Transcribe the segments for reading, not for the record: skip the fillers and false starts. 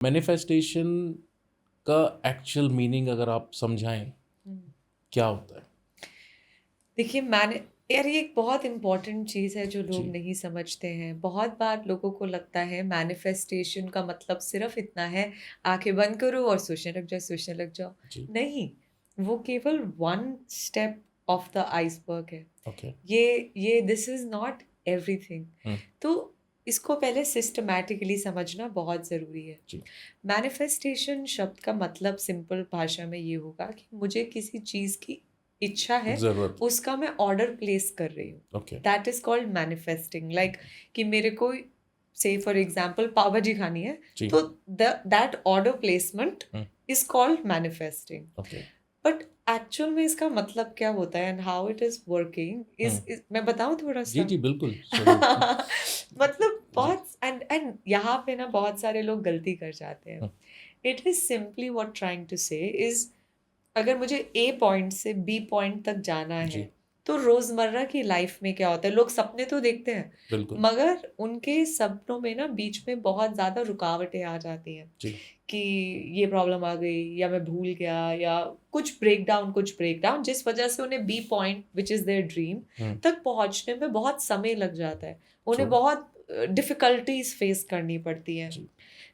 Manifestation का actual meaning अगर आप समझाएं क्या होता है? देखिए मैंने यार ये एक बहुत इम्पोर्टेंट चीज़ है जो लोग जी। नहीं समझते हैं। बहुत बार लोगों को लगता है मैनिफेस्टेशन का मतलब सिर्फ इतना है, आंखें बंद करो और सोचने लग जाओ। जी। नहीं, वो केवल one step of the iceberg है। ओके। ये दिस इज नॉट एवरीथिंग। हम्म। तो इसको पहले सिस्टमैटिकली समझना बहुत ज़रूरी है। जी। मैनिफेस्टेशन शब्द का मतलब सिंपल भाषा में ये होगा कि मुझे किसी चीज़ की इच्छा है, जरूरत। उसका मैं ऑर्डर प्लेस कर रही हूँ। Okay. That is called manifesting. Like कि मेरे को से फॉर एग्जाम्पल पाव भाजी खानी है, जी। तो that order placement hmm. Is called manifesting. Okay. But actual में इसका मतलब क्या होता है and how it is working is मैं बताऊं थोड़ा जी सा। जी बिल्कुल जरूर। मतलब जी। बहुत एंड यहाँ पे ना बहुत सारे लोग गलती कर जाते हैं। Hmm. It is simply what trying to say is, अगर मुझे ए पॉइंट से बी पॉइंट तक जाना है, जी तो रोजमर्रा की लाइफ में क्या होता है, लोग सपने तो देखते हैं बिल्कुल। मगर उनके सपनों में ना बीच में बहुत ज्यादा रुकावटें आ जाती हैं जी। कि ये प्रॉब्लम आ गई या मैं भूल गया या कुछ ब्रेक डाउन जिस वजह से उन्हें B point which is their dream तक पहुंचने में बहुत समय लग जाता है। उन्हें True. बहुत डिफिकल्टीज फेस करनी पड़ती हैं। जी।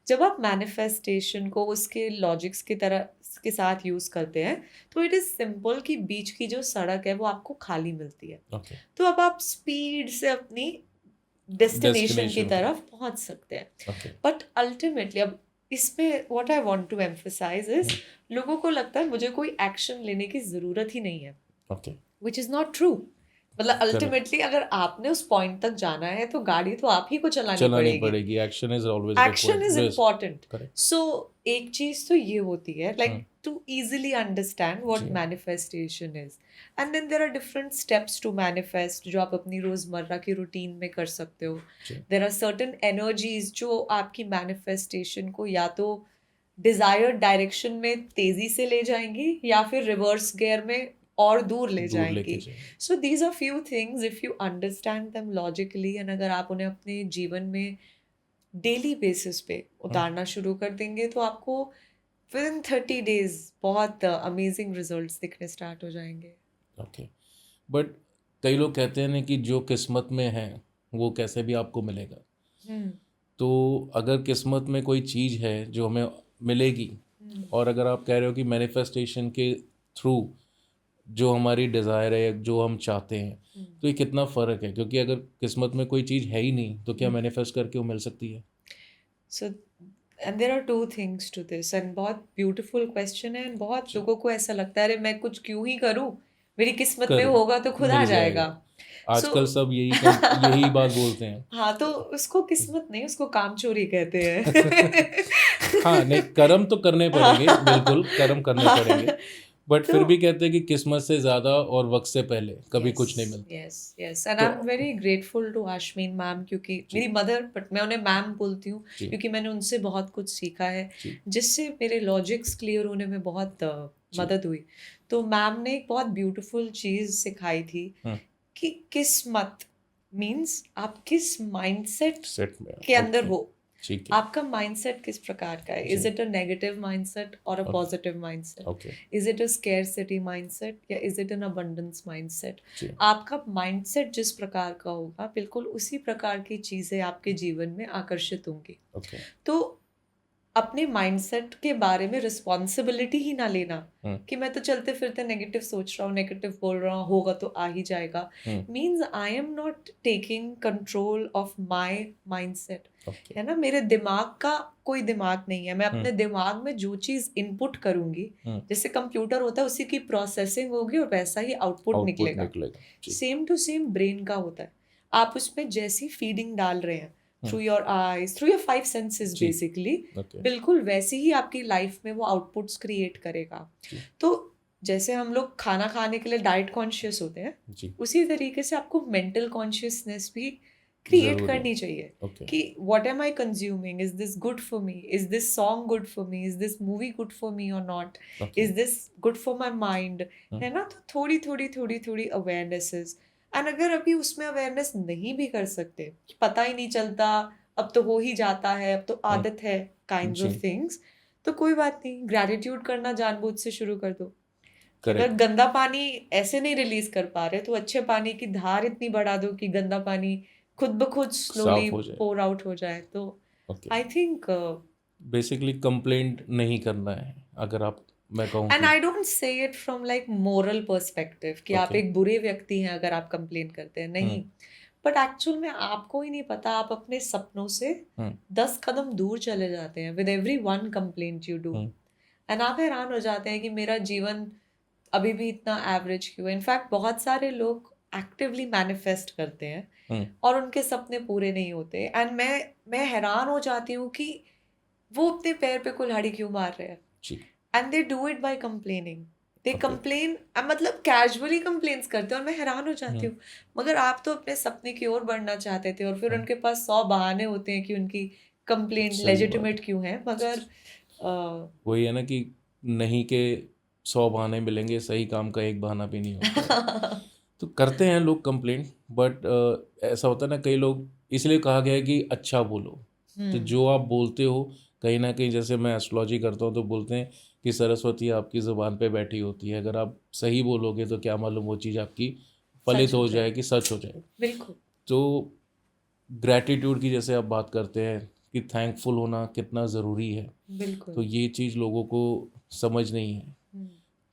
जब आप मैनिफेस्टेशन को उसके लॉजिक्स की तरह के साथ यूज करते हैं तो इट इज सिंपल कि बीच की जो सड़क है वो आपको खाली मिलती है। ओके। तो अब आप स्पीड से अपनी डेस्टिनेशन की Destination पे। तरफ पहुंच सकते हैं। ओके। बट अल्टीमेटली अब इसमें what I want to emphasize is, लोगों को लगता है मुझे कोई एक्शन लेने की जरूरत ही नहीं है, okay. Which is not true. मतलब करेक्ट। अल्टीमेटली अगर आपने उस पॉइंट तक जाना है तो गाड़ी तो आप ही को चलानी चलानी पड़ेगी। पड़ेगी। Action is always action is required. Important. Correct. So एक चीज तो ये होती है like to easily understand what जी। Manifestation is. And then there are different steps to manifest जो आप अपनी रोजमर्रा की रूटीन में कर सकते हो। जी। देयर आर सर्टेन एनर्जीज जो आपकी मैनिफेस्टेशन को या तो डिजायर्ड डायरेक्शन में तेजी से ले जाएंगी या फिर रिवर्स गियर में और दूर ले दूर लेके जाएंगी। जाएंगे। So these are few things if you understand them logically and अगर आप उन्हें अपने जीवन में डेली बेसिस पे उतारना शुरू कर देंगे तो आपको विद इन 30 days बहुत अमेजिंग रिजल्ट्स दिखने स्टार्ट हो जाएंगे। ओके। बट कई लोग कहते हैं ना कि जो किस्मत में है वो कैसे भी आपको मिलेगा। हम्म। तो अगर किस्मत में कोई चीज़ है जो हमें मिलेगी, और अगर आप कह रहे हो कि मैनिफेस्टेशन के थ्रू जो हमारी डिज़ायर है जो हम चाहते हैं, तो ये कितना फ़र्क है? क्योंकि अगर किस्मत में कोई चीज़ है ही नहीं तो क्या मैनिफेस्ट करके वो मिल सकती है? So and there are two things to this and बहुत ब्यूटीफुल क्वेश्चन है एंड बहुत जी। लोगों को ऐसा लगता है अरे मैं कुछ क्यों ही करूं, मेरी किस्मत में करे होगा तो खुद आ मिल जाएगा। जाएगा। सो आजकल सब यही बात बोलते हैं। हाँ, तो उसको किस्मत नहीं, उसको काम चोरी कहते हैं। हाँ नहीं, कर्म तो करने पड़ेंगे, बिल्कुल कर्म करने पड़ेंगे। बट तो फिर भी कहते हैं कि किस्मत से ज़्यादा और वक्त से पहले कभी कुछ नहीं मिलता। यस यस एंड आई तो am very grateful to Ashmeen ma'am, क्योंकि जी। मेरी मदर, बट मैं उन्हें मैम बोलती हूँ जी। क्योंकि मैंने उनसे बहुत कुछ सीखा है जी। जिससे मेरे लॉजिक्स क्लियर होने में बहुत जी। मदद हुई। तो मैम ने एक बहुत ब्यूटीफुल चीज़ सिखाई थी कि किस्मत मीन्स आप किस माइंडसेट सेट में। के अंदर ओके। हो, ठीक है। आपका माइंडसेट किस प्रकार का है। जी। Is it a negative mindset और a okay. Positive mindset? Okay. Is it a scarcity mindset या is it an abundance mindset? जी। आपका माइंडसेट जिस प्रकार का होगा बिल्कुल उसी प्रकार की चीजें आपके जीवन में आकर्षित होंगी। ओके। तो अपने माइंडसेट के बारे में रिस्पॉन्सिबिलिटी ही ना लेना कि मैं तो चलते फिरते नेगेटिव सोच रहा हूँ, नेगेटिव बोल रहा हूँ, होगा तो आ ही जाएगा, means I am not taking control of my mindset. Okay. है ना, मेरे दिमाग का कोई दिमाग नहीं है। मैं अपने दिमाग में जो चीज इनपुट करूंगी, जैसे कंप्यूटर होता है उसी की प्रोसेसिंग होगी और वैसा ही आउटपुट निकलेगा। जी। सेम टू सेम ब्रेन का होता है। आप उसमें जैसी फीडिंग डाल रहे हैं through your eyes, through your 5 senses जी। Basically, okay. बिल्कुल वैसे ही आपकी लाइफ में वो आउटपुट्स क्रिएट करेगा। जी। तो जैसे हम लोग खाना खाने के लिए डाइट कॉन्शियस होते हैं, जी। उसी तरीके से आपको मेंटल कॉन्शियसनेस भी क्रिएट जरूरी। करनी चाहिए ओके। कि what am I consuming, is this good for me, is this song good for me, is this movie good for me और not, okay. Is this good for my mind. है ना, तो थोड़ी थोड़ी थोड़ी थोड़ी अवेयरनेसेस। एंड अगर अभी उसमें अवेयरनेस नहीं भी कर सकते, पता ही नहीं चलता, अब तो हो ही जाता है, अब तो आदत है, काइंड्स ऑफ जी थिंग्स। तो कोई बात नहीं, ग्रैटिट्यूड करना जानबूझ से शुरू कर दो। अगर करेक्ट गंदा पानी ऐसे नहीं रिलीज कर पा रहे तो अच्छे पानी की धार इतनी बढ़ा दो कि गंदा पानी खुद ब खुद स्लोली साफ हो जाए पोर आउट हो जाए। तो okay I think basically complaint नहीं करना है अगर आप मैं कहूँ एंड कि I don't say it from like moral perspective कि आप ओके एक बुरे व्यक्ति हैं अगर आप कंप्लेन करते हैं, नहीं। बट एक्चुअल में आपको ही नहीं पता, आप अपने सपनों से हम्म 10 कदम दूर चले जाते हैं with every one complaint you do. Hmm and आप हैरान हो जाते हैं कि मेरा जीवन अभी भी इतना एवरेज क्यों है। इनफैक्ट बहुत सारे लोग एक्टिवली मैनिफेस्ट करते हैं हम्म और उनके सपने पूरे नहीं होते। एंड मैं हैरान हो जाती हूँ कि वो अपने पैर पे कुल्हाड़ी क्यों मार रहे हैं। जी and they do it by complaining. They okay complain, मतलब कैजुअली कंप्लेन्स करते हैं और मैं हैरान हो जाती हम्म हूँ। मगर आप तो अपने सपने की ओर बढ़ना चाहते थे और फिर हम्म उनके पास 100 बहाने होते हैं कि उनकी कंप्लेंट सही बात लेजिटिमेट क्यों है। मगर वही है ना कि नहीं के 100 बहाने मिलेंगे सही काम का एक बहाना भी नहीं होता है तो करते हैं लोग कंप्लेंट बट ऐसा होता है ना कई लोग इसलिए कहा गया है कि अच्छा बोलो तो जो आप बोलते हो कहीं ना कहीं जैसे मैं एस्ट्रोलॉजी करता हूँ तो बोलते हैं कि सरस्वती आपकी ज़ुबान पे बैठी होती है अगर आप सही बोलोगे तो क्या मालूम वो चीज़ आपकी फलित सच हो हो जाए। जाए कि सच हो जाए बिल्कुल। तो ग्रैटिट्यूड की जैसे आप बात करते हैं कि थैंकफुल होना कितना ज़रूरी है बिल्कुल। तो ये चीज़ लोगों को समझ नहीं है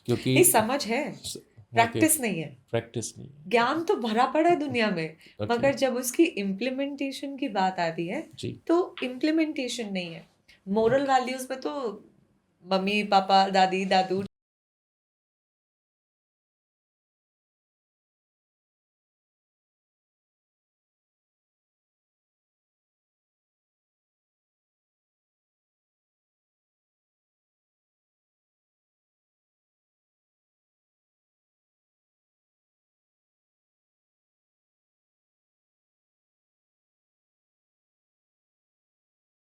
क्योंकि नहीं, समझ है, ओके प्रैक्टिस नहीं है। प्रैक्टिस नहीं है ज्ञान तो भरा पड़ा है दुनिया में, ओके मगर जब उसकी इम्प्लीमेंटेशन की बात आती है जी तो इम्प्लीमेंटेशन नहीं है। मोरल वैल्यूज में तो मम्मी पापा दादी दादू